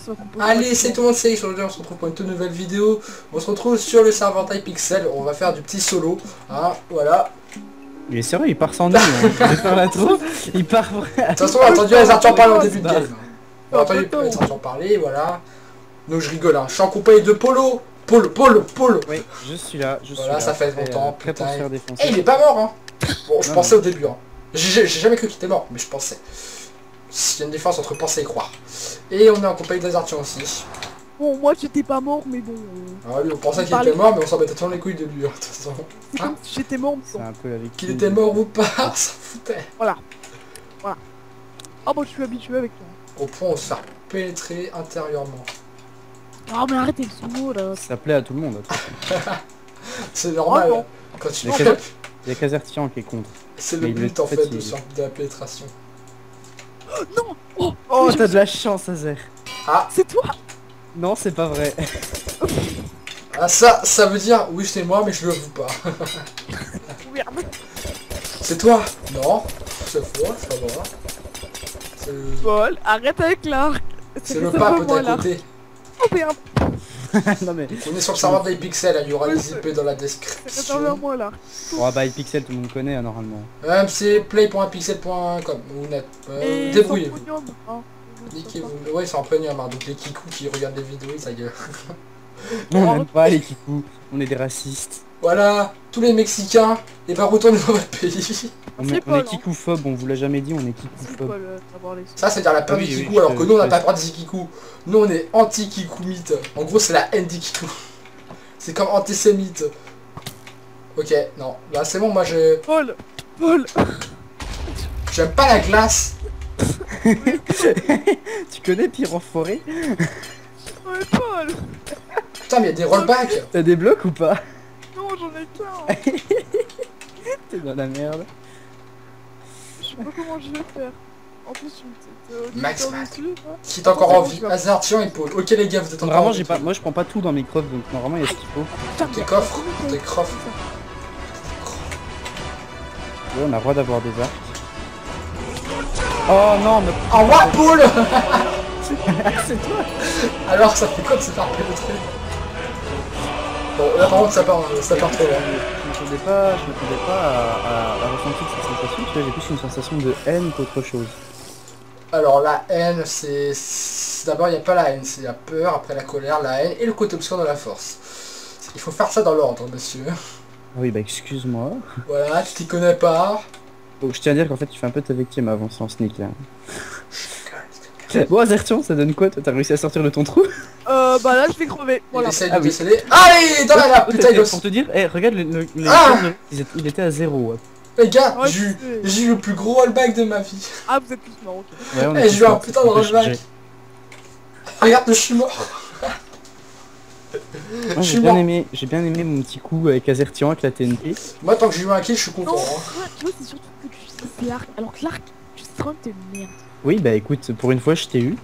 ça va composer. Allez, c'est tout le monde, c'est X, aujourd'hui on se retrouve pour une toute nouvelle vidéo. On se retrouve sur le serveur Pixel, on va faire du petit solo, hein, voilà. Il est sérieux, il part sans nous, hein. Je vais faire l'intro, il part vrai. De toute façon on a entendu les Arthur parler au début de Bah. game. On a entendu les Arthur parler, voilà. Donc je rigole, hein. Je suis en compagnie de Polo. Polo. Oui, je suis là, Voilà, ça fait longtemps, prêt pour putain. se faire Eh, défoncer. il est pas mort, hein. Bon, je Non, pensais non. au début, hein. J'ai jamais cru qu'il était mort, mais je pensais. Il y a une différence entre penser et croire. Et on est en compagnie des Arthur aussi. Bon, moi j'étais pas mort, mais bon. Alors lui, on pensait qu'il parlait- était mort, mais on s'en battait toujours les couilles de lui, hein, de toute façon. C'est Hein comme si j'étais mort, mais C'est bon. un peu la victime. Qu'il était mort ou pas, on s'en foutait. Ah bon, je suis habitué avec toi. Au point où on se faire pénétrer intérieurement. Ah mais arrêtez le sumo là. Ça plaît à tout le monde. C'est normal. Oh, non. Quand tu Il y a fais... Il y a Kazertian qui est contre. C'est Mais le il but est en fait fatigué. de la pénétration. Oh, Oh, mais je- t'as de la chance, Azer. Ah, C'est toi. Non, c'est pas vrai. ah ça veut dire oui c'est moi mais je le avoue pas. Merde. C'est toi? Non, c'est faux, c'est pas vrai. C'est le... Paul, arrête avec l'arc. C'est le pas pape moi, d'à l'arc. côté. Oh merde. Non mais... On est sur le serveur d'Hypixel, il y aura Oui, les c'est- IP dans la C'est réservé à description. moi l'arc. Oh bah, Pixel, tout le monde connaît, hein, normalement. C'est play.pixel.com ou net. Et Débrouillez-vous. sans pognon, hein. Niquez-vous. Ouais, c'est en premium, hein, donc les kikous qui regardent les vidéos, ça gueule. On n'aime pas les kikous, on est des racistes. Voilà, tous les Mexicains, et ben retournez dans votre pays. On C'est est Paul, hein. kikouphobes, on vous l'a jamais dit, on est Merci kikouphobe. Paul d'avoir les Ça, c'est dire la peur Ah des oui, oui, kikous, je alors te- que nous, on n'a je pas te- peur des kikous. Nous, on est anti-kikou mythe. En gros, c'est la haine des kikous. C'est comme antisémite. Ok, non. Là, c'est bon, moi, Paul. j'aime pas la glace. Tu connais Pire en forêt? Ouais, Paul. Putain, mais il y a des rollbacks. T'as des blocs ou pas? Non, j'en ai plein. T'es dans la merde. Je sais pas comment je vais faire. En plus, je me dis, Max, dessus, hein. Qui est encore en vie? Hazard, tiens, et Paul. Ok, les gars, vous êtes encore Vraiment, en vie. j'ai pas, moi je prends pas tout dans mes coffres, donc normalement il y a ce qu'il faut. Putain, Tes mais- coffres, tes coffres. Ouais, on a le droit d'avoir des arcs. Oh non, mais... Oh, what, Paul. c'est toi. Alors, ça fait quoi de se faire pénétrer? Bon, là, par contre, ça part trop loin. Je m'attendais pas à ressentir cette sensation, parce que j'ai plus une sensation de haine qu'autre chose. Alors la haine, c'est... D'abord il n'y a pas la haine, c'est la peur, après la colère, la haine et le côté obscur de la force. Il faut faire ça dans l'ordre, monsieur. Oui, bah excuse-moi. Voilà, tu t'y connais pas. Donc je tiens à dire qu'en fait tu fais un peu ta victime avant en sneak là. Bon Azertion, ça donne quoi toi? T'as réussi à sortir de ton trou? Bah là, je vais crever. Il Voilà. essaye Ah de oui. déceler. Allez, dans la lave, putain, il Pour te dire, regarde les Ah cornes, il était à 0. Ouais, Les gars, Ouais, j'ai eu le plus gros rollback de ma vie. Ah, vous êtes tous morts, ok. on Eh, est j'ai eu un tous putain de morts, rollback. Regarde, je suis mort. Moi, Je suis j'ai bien mort. aimé, mon petit coup avec Azertian avec la TNT. Moi, tant que j'ai eu un kill, je suis content. Non, Hein. tu vois, c'est surtout que tu sais c'est l'arc. Alors que l'arc, tu sais vraiment que t'es une merde. Oui bah écoute, pour une fois je t'ai eu.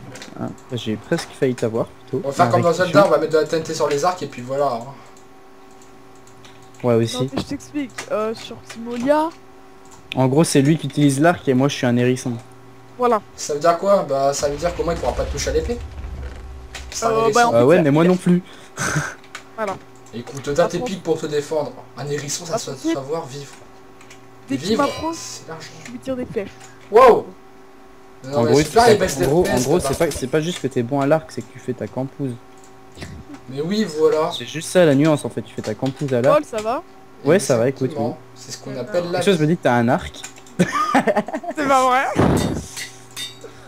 Hein, j'ai presque failli t'avoir plutôt. On va faire comme dans Avec Zelda, on va mettre de la TNT sur les arcs et puis voilà. Hein. Ouais Non, aussi. mais je t'explique. Sur Timolia, En gros c'est lui qui utilise l'arc et moi je suis un hérisson. voilà. Ça veut dire quoi? Bah, ça veut dire qu'au moins il pourra pas te toucher à l'épée. C'est un Bah, hérisson. en fait, Ah ouais c'est- mais moi non plus. Voilà. Écoute, t'as tes pics pour te défendre. Un hérisson, ça Ah, se doit c'est- savoir vivre. Dès que tu Vivre, m'approches, c'est l'argent. je lui tire des flèches. Wow! Non, En mais gros, super, il baisse en les gros, FPS, c'est pas juste que t'es bon à l'arc, c'est que tu fais ta campouse. Mais oui, voilà. C'est juste ça la nuance en fait, tu fais ta campouse à l'arc. Paul, ça va? Ouais, ça va, écoute, Exactement. oui. C'est ce qu'on appelle la... Quelque chose me dit que t'as un arc. C'est pas vrai?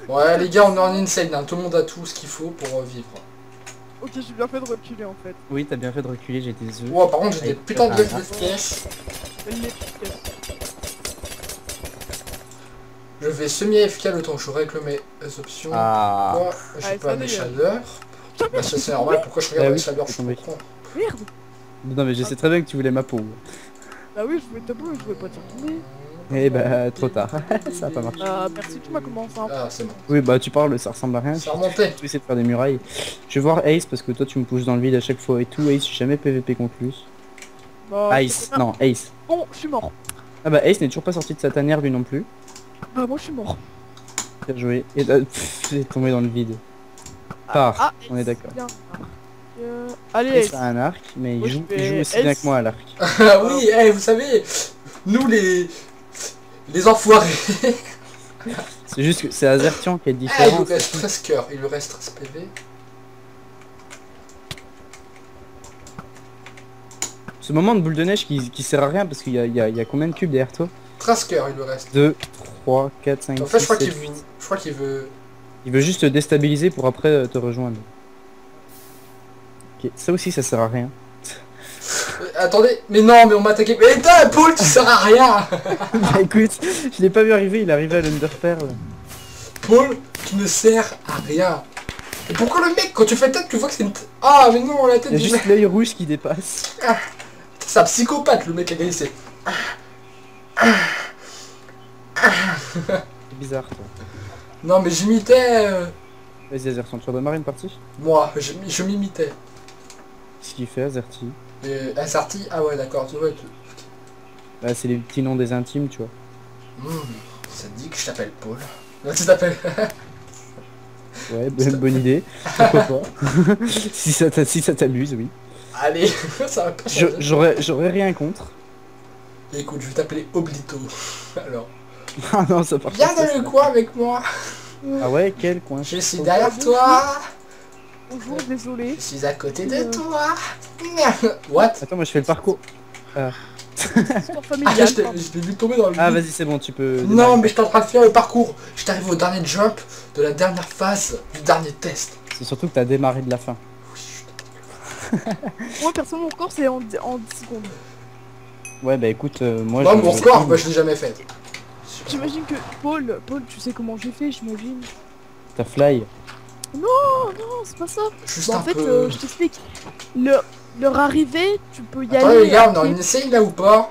Ouais, les gars, on est en insane, hein. Tout le monde a tout ce qu'il faut pour vivre. Ok, j'ai bien fait de reculer en fait. Oui, t'as bien fait de reculer, j'ai des œufs. Wow, par contre, j'ai des Ouais, putains de t'as un FPS. Elle l'efficace. Je vais semi-AFK le temps que je règle mes options. Ah. Pourquoi j'ai Ouais, pas ça mes dégage. chaleurs? Bah, ça, c'est normal, pourquoi je regarde Bah les oui, chaleurs, je c'est tombé. comprends. Merde! Non mais je sais très bien que tu voulais ma peau. Bah oui, je voulais ta peau, mais je voulais pas t'y retourner. Eh bah trop tard, ça a pas marché. Merci, tu m'as commencé un peu. Ah, c'est bon. Oui bah tu parles, ça ressemble à rien. Ça remontait. Tu essaies de faire des murailles. Je vais voir Ace parce que toi tu me pousses dans le vide à chaque fois et tout. Ace, j'ai jamais PVP contre lui. Bah, Ace, c'est- non Ace. Bon, je suis mort. Ah bah Ace n'est toujours pas sorti de sa tanière lui non plus. Bah moi je suis mort. Bien joué. Et il est tombé dans le vide. Part, on est d'accord. bien. Allez, Ace Ace. a un arc, mais Moi, il je joue, fais aussi bien Ace. que moi à l'arc. Ah oui, vous savez, nous les enfoirés. C'est juste que c'est Azertian qui est Il lui différent. reste 13 cœurs, il lui reste 13 PV. Ce moment de boule de neige qui sert à rien parce qu'il y a combien de cubes derrière toi? 13 cœurs, il lui reste. 2, 3, 4, 5, En fait, 6, 7, 8. je crois qu'il veut... Il veut juste te déstabiliser pour après te rejoindre. Ok, ça aussi ça sert à rien. Attendez, mais non, mais on m'a attaqué. Mais putain, Paul, tu sers à rien. Bah écoute, je l'ai pas vu arriver, il est arrivé à l'Underpearl. Paul, tu ne sers à rien. Et pourquoi le mec, quand tu fais tête, tu vois que c'est une... Ah, mais non, la tête Il y a du juste mec. l'œil rouge qui dépasse. C'est un psychopathe, le mec a gagné, c'est... C'est bizarre toi. Non, mais j'imitais... Vas-y Azertian, tu vas démarrer une partie? Moi, je m'imitais. Qu'est-ce qu'il fait Azerti? Asarti, ah ouais, d'accord, tu vois. Bah c'est les petits noms des intimes, tu vois. Ça te dit que je t'appelle Paul. Non, tu t'appelles... Ouais, bonne idée. Pourquoi pas? si ça t'amuse, oui. Allez, ça va pas changer. J'aurais rien contre. Écoute, je vais t'appeler Oblito. Alors, Ah non, ça part viens pas, dans ça. le coin avec moi. Ah ouais, quel coin? Je suis derrière toi. Bonjour, désolé. Je suis à côté de toi. What? Attends, moi je fais le parcours. Histoire Ah, familiale. je l'ai vu tomber dans le Ah vide. vas-y, c'est bon, tu peux... Non, démarrer. mais je suis en train de faire le parcours. Je t'arrive au dernier jump de la dernière phase du dernier test. C'est surtout que t'as démarré de la fin. Moi, perso, mon corps, c'est en 10 secondes. Ouais, bah écoute, moi Moi, je... mon score, bah, je l'ai jamais fait. J'imagine que Paul, tu sais comment j'ai fait, j'imagine. T'as fly. Non, c'est pas ça. Juste Bah, un en fait, peu. je t'explique. Leur arrivée, tu peux y Attendez, aller. les gars, on a après. une essai là ou pas?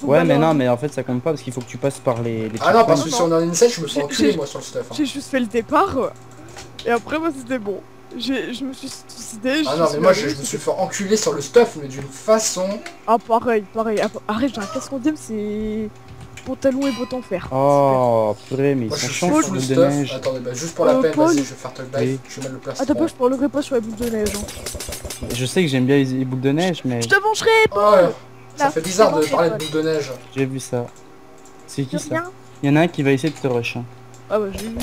Ouais, mais Voilà. non, mais en fait ça compte pas parce qu'il faut que tu passes par les Ah non, parce checkpoints. que si on a une essai, je me sens J'ai- enculé j'ai- moi sur le stuff. Hein. J'ai juste fait le départ. Et après, moi, c'était bon. Je me suis suicidé. Ah non, mais moi je me suis fait enculer sur le stuff, mais d'une façon. Ah, pareil. Arrête, j'ai un casque en diam, c'est pantalon et bottes en fer. Oh, purée, mais ils Moi je sont suis chiants full sur le boule de stuff. neige. Attendez, bah juste pour la peine, Paul. vas-y, je vais faire talk back. Oui. Je vais mettre le place. Attends, je parlerai pas sur la boule de neige. Hein. Je sais que j'aime bien les boules de neige, mais Je te vengerai, Oh, ça Là, fait bizarre de c'est bon, parler de Paul. boule de neige. j'ai vu ça. C'est qui ça? rien. Il y en a un qui va essayer de te rush. Hein. Ah bah, j'ai vu.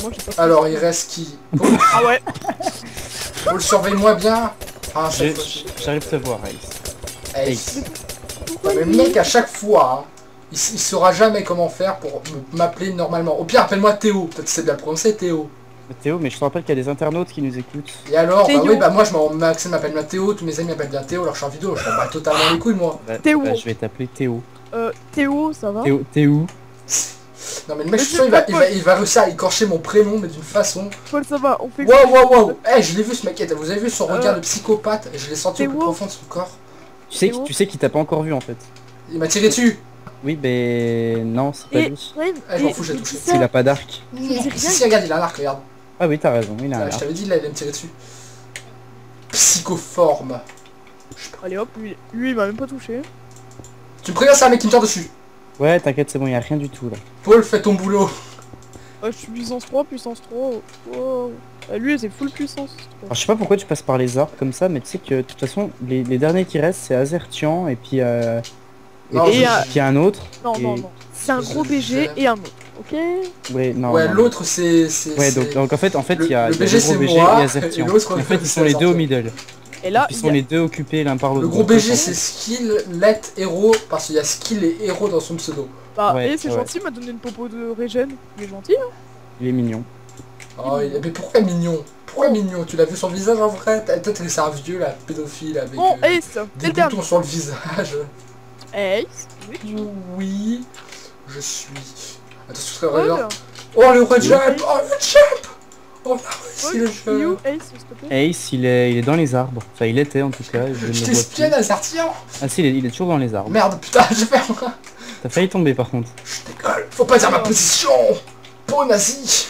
Moi, j'ai pas fait Alors, ça. il reste qui? Paul, Ah ouais. Paul, surveille-moi bien. Ah, J'ai- cette fois. J'arrive à te voir, Ace. Hey. Pourquoi Non, mais le lui mec, à chaque fois, hein, il saura jamais comment faire pour m'appeler normalement. Au pire, appelle-moi Théo. Peut-être que c'est bien prononcé, Théo. Théo, mais je te rappelle qu'il y a des internautes qui nous écoutent. Et alors, bah Théo. oui, bah moi, Maxime m'appelle bien Théo, tous mes amis m'appellent bien Théo, alors je suis en vidéo, je m'en bats totalement les couilles, moi. Bah, Théo. bah, je vais t'appeler Théo. Théo, ça va? Théo, t'es où? Non, mais le mec, je suis Mais sûr, c'est pas Paul. il va réussir à écorcher mon prénom, mais d'une façon. Paul, ça va, on fait Wow. Eh, je l'ai vu ce mec, vous avez vu son regard Euh, de psychopathe, je l'ai senti au plus Théo. profond de son corps. Théo. Tu sais qu'il t'a pas encore vu en fait. Il m'a tiré dessus. Oui, mais non, c'est pas Et, lui. Brave, Eh, je m'en fous, j'ai touché. Il a pas d'arc. dis rien. Si, regarde, il a un arc, regarde. Ah oui, t'as raison, il a un Là, je arc. t'avais dit, là, il allait me tirer dessus. Psychoforme. Allez hop, lui il m'a même pas touché. Tu me préviens, c'est un mec qui me tire dessus. Ouais, t'inquiète, c'est bon, y a rien du tout là. Paul, fais ton boulot. Je suis puissance 3, puissance 3. Wow. Lui c'est full puissance 3. Alors je sais pas pourquoi tu passes par les arbres comme ça, mais tu sais que de toute façon, les derniers qui restent, c'est Azertian et puis Non, Et, puis un autre. Non, et- non. C'est un gros Je BG sais. et un autre, ok? Ouais, non. Ouais, non. l'autre, c'est... Ouais, donc en fait, il y a le il y a BG, le gros c'est BG moi, et Azertian. et l'autre, En fait, ils c'est sont les deux au Azertian. middle. Et là, Ils il sont y a- les deux occupés l'un par l'autre. Le gros Donc, BG, en c'est fait, skill, let, héros, parce qu'il y a skill et héros dans son pseudo. Bah, Ouais, et c'est ouais. gentil, il m'a donné une popo de régène. Il est gentil, hein? il est mignon. Oh, mais pourquoi mignon? Pourquoi mignon? Tu l'as vu son visage en vrai? Peut-être que c'est un vieux, là, pédophile, avec Bon, Ace, c'est des le dernier. boutons sur le visage. Ace, oui, Oui, je suis... Attends, je serais Paul, regarde. Oh, le red jump! Oh, le jump! Oh, on a réussi le Paul, you, jump! Ace, s'il te plaît. Ace, il est dans les arbres. Enfin, il était en tout cas. Je ne Je le vois t'espionne, plus. Azertian! Ah si, il est toujours dans les arbres. Merde, putain, j'ai fait... T'as failli tomber par contre. Je décolle! Faut pas dire ma position! Peau nazi!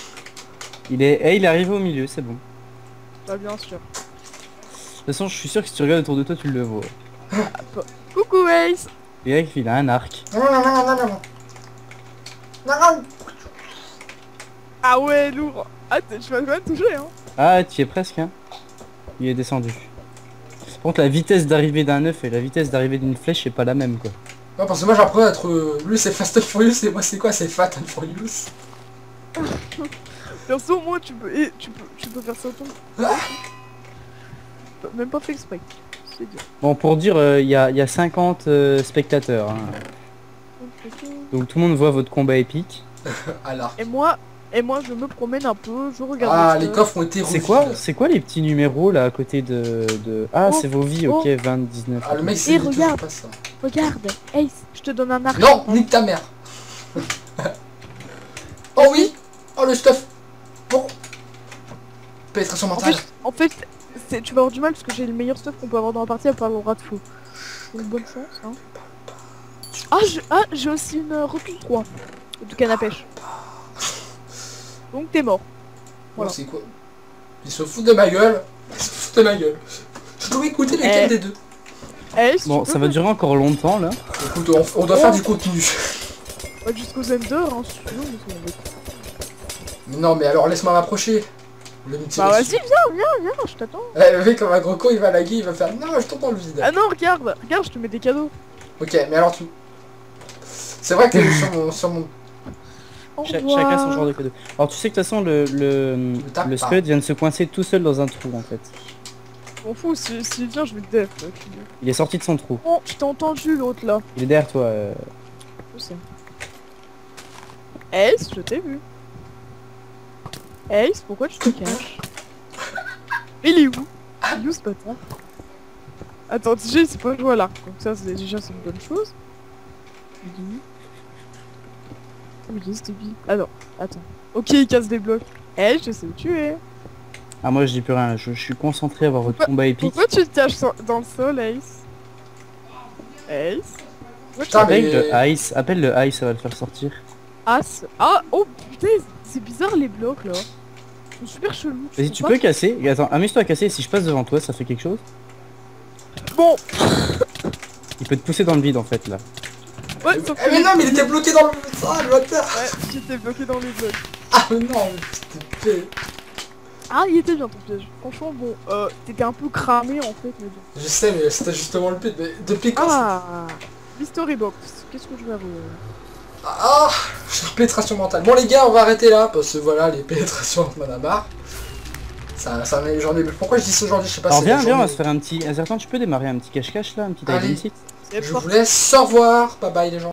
Il est arrivé au milieu, c'est bon. Bah, bien sûr. De toute façon, je suis sûr que si tu regardes autour de toi, tu le vois. Coucou, Ace. Et Ace, il a un arc. Non, non, non, non, non, non. Non, non. Ah ouais, lourd. Ah, tu vas quand même toucher, hein. Ah, tu y es presque, hein. Il est descendu. Par contre, la vitesse d'arrivée d'un œuf et la vitesse d'arrivée d'une flèche, c'est pas la même, quoi. Non, parce que moi j'apprends à être... Lui c'est Fast and Furious et moi c'est quoi? C'est Fat and Furious. Perso, moi, tu peux faire ça autant. Même pas fait exprès. C'est bien. Bon, pour dire, il y a 50 spectateurs, hein. Donc tout le monde voit votre combat épique. Alors. Et moi, je me promène un peu, je regarde. Ah, le les stuff. coffres ont été C'est quoi les petits numéros là à côté de... Ah, Oh, c'est vos vies, oh. ok, 20, 19. Ah, le mec Et c'est regarde. pas ça. Regarde, Ace, je te donne un arc. Non, nique ta mère. Oh oui. Oh le stuff. Bon. Pénétration mentale. En fait, tu vas avoir du mal parce que j'ai le meilleur stuff qu'on peut avoir dans la partie à part le rat de fou. Donc bonne chance, hein. J'ai aussi une recul 3 de canne à pêche. Donc t'es mort. Voilà. Oh, c'est quoi? Ils se foutent de ma gueule. Ils se foutent de ma gueule. Je dois écouter lequel des deux. Ace, Bon, ça va durer encore longtemps là. Écoute, on doit faire du contenu. Jusqu'aux Ender, hein, si tu veux, mais c'est bon. Mais non, mais alors laisse-moi m'approcher. Le me tirer Bah vas-y, dessus. viens, je t'attends. Eh, le mec comme un gros con il va laguer, il va faire non je tombe dans le vide. Ah non, regarde, je te mets des cadeaux. Ok, mais alors tu... C'est vrai que sur mon... Au Chacun revoir. son genre de cadeau. Alors tu sais que de toute façon le tape Scud vient de se coincer tout seul dans un trou en fait. Je m'en fous, s'il vient, je vais te def. Il est sorti de son trou. Oh, je t'ai entendu l'autre là. Il est derrière toi. Je sais. Ace, je t'ai vu. Ace, pourquoi tu te caches? Il est où? Il est où ce bâtard? Attends, déjà il s'est pas joué à l'arc, donc ça c'est déjà c'est une bonne chose. Il est où? Oui, c'est débile. Ah non, attends. Ok, il casse des blocs. Ace, je sais où tu es. Ah moi je dis plus rien, je suis concentré à voir votre combat épique. Pourquoi tu te caches dans le sol, Ace? Ace? Pourquoi tu Putain, mais- Appelle le Ice, ça va le faire sortir. As? Ah, oh putain, c'est bizarre les blocs là. Ils sont super chelous. Vas-y, tu peux casser. Et attends, amuse-toi à casser, si je passe devant toi, ça fait quelque chose. Bon, Il peut te pousser dans le vide en fait là. ouais, sauf Eh mais non, mais il était bloqué dans le... Ah, le bâtard. Ouais, j'étais bloqué dans les blocs. Ah mais non, mais c'était... Ah, il était bien ton piège. Franchement, bon, t'étais un peu cramé en fait, mais bon. Je sais, mais c'était justement le but, mais depuis quand... Ah, Mystery Box. Qu'est-ce que je vais avoir? Ah, pénétration mentale. Bon les gars, on va arrêter là, parce que voilà, les pénétrations de Manamar. J'en ai... Pourquoi je dis ça aujourd'hui, je sais pas. Alors c'est viens, la viens, on va journée. se faire un petit... Azertan, tu peux démarrer un petit cache-cache là, un petit Allez. hide and seek. C'est Je parti. vous laisse, au revoir, bye bye les gens.